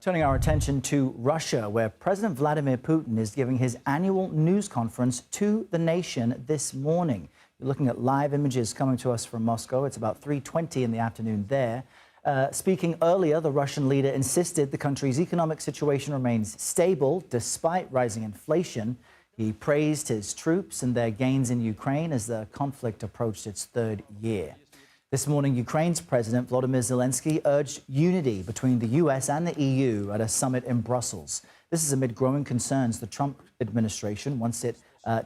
Turning our attention to Russia, where President Vladimir Putin is giving his annual news conference to the nation this morning. You're looking at live images coming to us from Moscow. It's about 3:20 in the afternoon there. Speaking earlier, the Russian leader insisted the country's economic situation remains stable despite rising inflation. He praised his troops and their gains in Ukraine as the conflict approached its third year. This morning, Ukraine's President Volodymyr Zelensky urged unity between the U.S. and the EU at a summit in Brussels. This is amid growing concerns the Trump administration, once it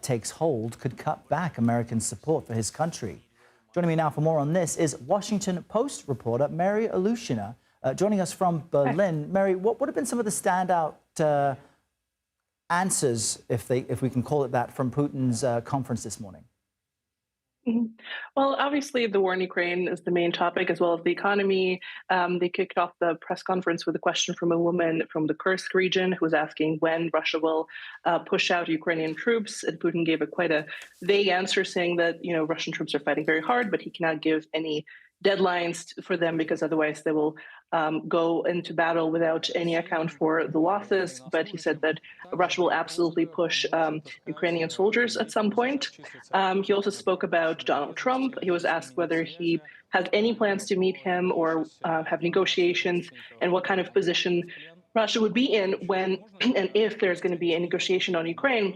takes hold, could cut back American support for his country. Joining me now for more on this is Washington Post reporter Mary Ilyushina, joining us from Berlin. Mary, what would have been some of the standout answers, if we can call it that, from Putin's conference this morning? Well, obviously, the war in Ukraine is the main topic, as well as the economy. They kicked off the press conference with a question from a woman from the Kursk region who was asking when Russia will push out Ukrainian troops. And Putin gave quite a vague answer, saying that Russian troops are fighting very hard, but he cannot give any deadlines for them because otherwise they will go into battle without any account for the losses. But he said that Russia will absolutely push Ukrainian soldiers at some point. He also spoke about Donald Trump. He was asked whether he has any plans to meet him or have negotiations, and what kind of position Russia would be in when and if there's going to be a negotiation on Ukraine.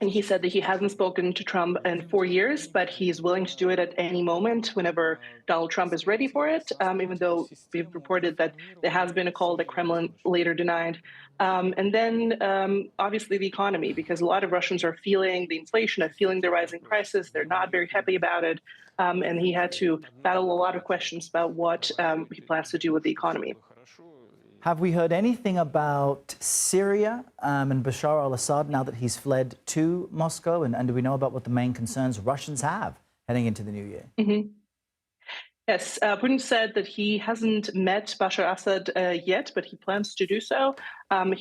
And he said that he hasn't spoken to Trump in 4 years, but he's willing to do it at any moment whenever Donald Trump is ready for it, even though we've reported that there has been a call that Kremlin later denied. And then, obviously, the economy, because a lot of Russians are feeling the inflation, are feeling the rising prices. They're not very happy about it. And he had to battle a lot of questions about what he plans to do with the economy. Have we heard anything about Syria and Bashar al-Assad now that he's fled to Moscow? And do we know about what the main concerns Russians have heading into the new year? Yes, Putin said that he hasn't met Bashar al-Assad yet, but he plans to do so.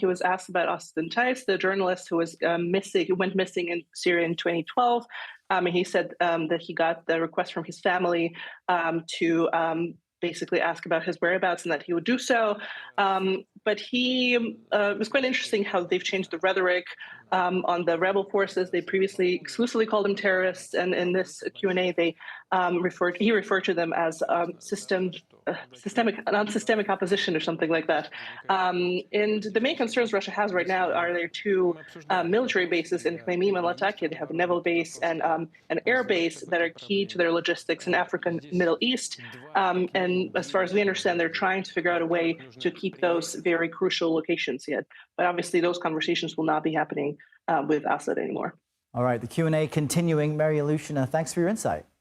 He was asked about Austin Tice, the journalist who was missing, who went missing in Syria in 2012. And he said that he got the request from his family to basically ask about his whereabouts and that he would do so. But it was quite interesting how they've changed the rhetoric on the rebel forces. They previously exclusively called them terrorists, and in this Q&A, he referred to them as non-systemic opposition or something like that. And the main concerns Russia has right now are their two military bases in Crimea and Latakia. They have a naval base and an air base that are key to their logistics in Africa and Middle East. And as far as we understand, they're trying to figure out a way to keep those very crucial locations yet. But obviously, those conversations will not be happening with Assad anymore. All right, the Q&A continuing. Mary Ilyushina, thanks for your insight.